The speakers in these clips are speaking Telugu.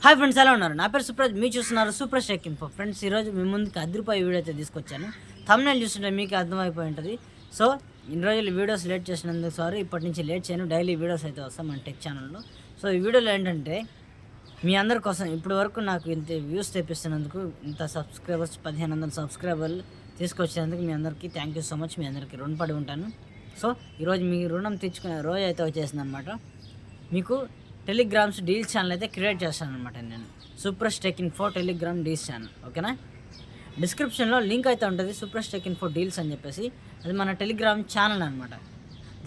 హాయ్ ఫ్రెండ్స్, ఎలా ఉన్నారు? నా పేరు సుప్రాజ్, మీరు చూస్తున్నారు సూపర్ స్టెక్ ఇన్ఫో. ఫ్రెండ్స్, ఈరోజు మీ ముందుకు అదిరిపోయే వీడియో అయితే తీసుకొచ్చాను. థంబ్నైల్ చూస్తుంటే మీకు అర్థమైపోయి ఉంటుంది. సో ఇన్ని రోజులు వీడియోస్ లేట్ చేసినందుకు సారీ. ఇప్పటి నుంచి లేట్ చేయను, డైలీ వీడియోస్ అయితే వస్తాం మన టెక్ ఛానల్లో. సో ఈ వీడియోలో ఏంటంటే మీ అందరి కోసం ఇప్పటి వరకు నాకు ఇంత వ్యూస్ తెప్పిస్తున్నందుకు, ఇంత సబ్స్క్రైబర్స్ 1500 సబ్స్క్రైబర్లు తీసుకొచ్చినందుకు మీ అందరికీ థ్యాంక్ యూ సో మచ్. మీ అందరికీ రుణపడి ఉంటాను. సో ఈరోజు మీ రుణం తెచ్చుకునే రోజు అయితే వచ్చేసింది అనమాట. మీకు టెలిగ్రామ్స్ డీల్స్ ఛానల్ అయితే క్రియేట్ చేస్తాను అనమాట. నేను సూపర్ స్టెక్ ఇన్ఫో టెలిగ్రామ్ డీల్స్ ఛానల్, ఓకేనా? డిస్క్రిప్షన్లో లింక్ అయితే ఉంటుంది, సూపర్ స్టెక్ ఇన్ఫో డీల్స్ అని చెప్పేసి. అది మన టెలిగ్రామ్ ఛానల్ అనమాట.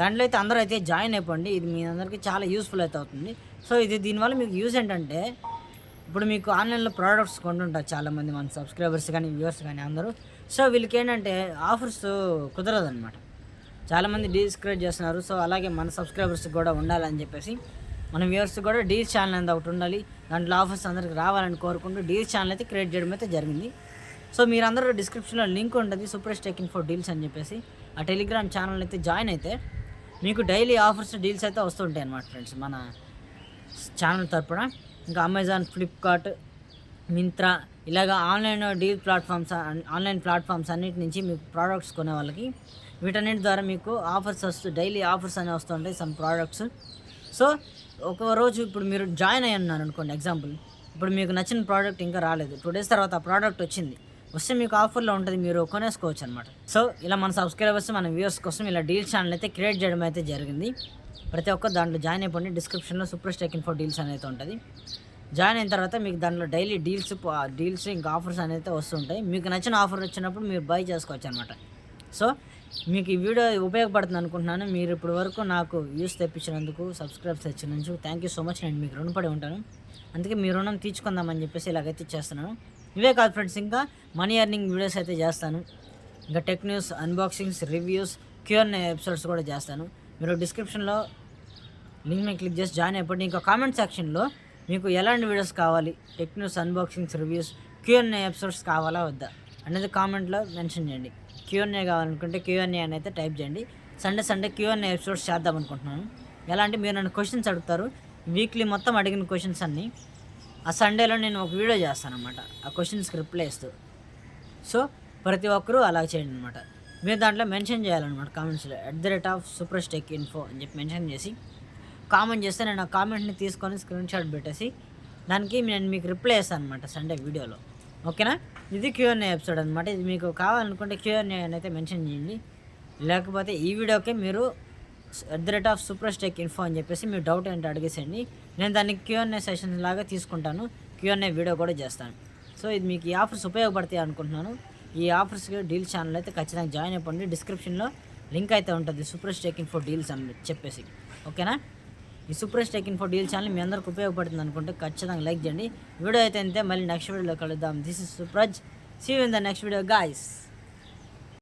దాంట్లో అయితే అందరూ అయితే జాయిన్ అయిపోండి. ఇది మీ అందరికీ చాలా యూస్ఫుల్ అయితే అవుతుంది. సో దీనివల్ల మీకు యూజ్ ఏంటంటే, ఇప్పుడు మీకు ఆన్లైన్లో ప్రోడక్ట్స్ కొంటుంటారు చాలామంది మన సబ్స్క్రైబర్స్ కానీ వ్యూవర్స్ కానీ అందరూ. సో వీళ్ళకి ఏంటంటే ఆఫర్స్ కుదరదనమాట. చాలామంది డీల్స్ క్రియేట్ చేస్తున్నారు. సో అలాగే మన సబ్స్క్రైబర్స్కి కూడా ఉండాలని చెప్పేసి, మన వ్యూవర్స్ కూడా డీల్స్ ఛానల్ అనేది ఒకటి ఉండాలి, దాంట్లో ఆఫర్స్ అందరికి రావాలని కోరుకుంటూ డీల్స్ ఛానల్ అయితే క్రియేట్ చేయడం అయితే జరిగింది. సో మీరందరూ డిస్క్రిప్షన్లో లింక్ ఉంటుంది, సూపర్ స్టెక్ ఇన్ఫో డీల్స్ అని చెప్పేసి. ఆ టెలిగ్రామ్ ఛానల్ అయితే జాయిన్ అయితే మీకు డైలీ ఆఫర్స్ డీల్స్ అయితే వస్తుంటాయి అన్నమాట ఫ్రెండ్స్, మన ఛానల్ తరపున. ఇంకా అమెజాన్, ఫ్లిప్కార్ట్, మింత్రా ఇలాగ ఆన్లైన్ ప్లాట్ఫామ్స్ అన్నిటి నుంచి మీకు ప్రోడక్ట్స్ కొనే వాళ్ళకి వీటన్నిటి ద్వారా మీకు ఆఫర్స్ డైలీ ఆఫర్స్ అనేవి వస్తుంటాయి సమ్ ప్రోడక్ట్స్. సో ఒక రోజు ఇప్పుడు మీరు జాయిన్ అయ్యి ఉన్నారు అనుకోండి, ఎగ్జాంపుల్. ఇప్పుడు మీకు నచ్చిన ప్రోడక్ట్ ఇంకా రాలేదు, 2 days తర్వాత ఆ ప్రోడక్ట్ వస్తే మీకు ఆఫర్లో ఉంటుంది, మీరు కొనేసుకోవచ్చు అనమాట. సో ఇలా మన సబ్స్క్రైబర్స్, మన వ్యూవర్స్ కోసం ఇలా డీల్స్ ఛానల్ అయితే క్రియేట్ చేయడం అయితే జరిగింది. ప్రతి ఒక్క దాంట్లో జాయిన్ అయిపోండి. డిస్క్రిప్షన్లో సూపర్ స్టెక్ ఇన్ఫో డీల్స్ అనేది ఉంటుంది. జాయిన్ అయిన తర్వాత మీకు దాంట్లో డైలీ డీల్స్ ఇంకా ఆఫర్స్ అనేది వస్తుంటాయి. మీకు నచ్చిన ఆఫర్ వచ్చినప్పుడు మీరు బై చేసుకోవచ్చు అనమాట. సో మీకు ఈ వీడియో ఉపయోగపడుతుంది అనుకుంటున్నాను. మీరు ఇప్పటి వరకు నాకు వ్యూస్ తెప్పించినందుకు, సబ్స్క్రైబ్స్ తెచ్చినందుకు థ్యాంక్ యూ సో మచ్. నేను మీకు రుణపడి ఉంటాను. అందుకే మీ రుణం తీర్చుకుందామని చెప్పేసి ఇలాగైతే చేస్తున్నాను. ఇవే కాదు ఫ్రెండ్స్, ఇంకా మనీ ఎర్నింగ్ వీడియోస్ అయితే చేస్తాను. ఇంకా tech news, unboxings, reviews, Q&A episodes కూడా చేస్తాను. మీరు డిస్క్రిప్షన్లో లింక్ మీద క్లిక్ చేసి జాయిన్ అయిపోండి. ఇంకా కామెంట్ సెక్షన్లో మీకు ఎలాంటి వీడియోస్ కావాలి, tech news, unboxings, reviews, Q&A episodes కావాలా వద్దా అనేది కామెంట్లో మెన్షన్ చేయండి. Q&A కావాలనుకుంటే Q&A అని అయితే టైప్ చేయండి. సండే Q&A ఎపిసోడ్స్ చేద్దాం అనుకుంటున్నాను. ఎలా అంటే, మీరు నన్ను క్వశ్చన్స్ అడుగుతారు, వీక్లీ మొత్తం అడిగిన క్వశ్చన్స్ అన్నీ ఆ సండేలో నేను ఒక వీడియో చేస్తాను అనమాట, ఆ క్వశ్చన్స్కి రిప్లై ఇస్తూ. సో ప్రతి ఒక్కరూ అలా చేయండి అనమాట. మీరు దాంట్లో మెన్షన్ చేయాలన్నమాట కామెంట్స్లో @Super Tech Info అని చెప్పి మెన్షన్ చేసి కామెంట్ చేస్తే నేను ఆ కామెంట్ని తీసుకొని స్క్రీన్ షాట్ పెట్టేసి దానికి నేను మీకు రిప్లై ఇస్తాను అనమాట సండే వీడియోలో, ఓకేనా? ఇది Q&A ఎపిసోడ్ అనమాట. ఇది మీకు కావాలనుకుంటే Q&A అని అయితే మెన్షన్ చేయండి. లేకపోతే ఈ వీడియోకే మీరు @Super Tech Info అని చెప్పేసి మీరు డౌట్ ఏంటో అడిగేసేయండి. నేను దాన్ని Q&A సెషన్ లాగా తీసుకుంటాను, Q&A వీడియో కూడా చేస్తాను. సో ఇది మీకు ఈ ఆఫర్స్ ఉపయోగపడతాయి అనుకుంటున్నాను. ఈ ఆఫర్స్కి డీల్ ఛానల్ అయితే ఖచ్చితంగా జాయిన్ అయిపోండి. డిస్క్రిప్షన్లో లింక్ అయితే ఉంటుంది, సూపర్ స్టెక్ ఇన్ఫో డీల్స్ అని చెప్పేసి, ఓకేనా? ఈ సూపర్ స్టెక్ ఇన్ఫో డీల్ ఛానల్ మీ అందరికి ఉపయోగపడుతుంది అనుకుంటే ఖచ్చితంగా లైక్ చేయండి. వీడియో అయితే అంతే, మళ్ళీ నెక్స్ట్ వీడియోలో కలుద్దాం. This is Supraj. See you in the next video guys.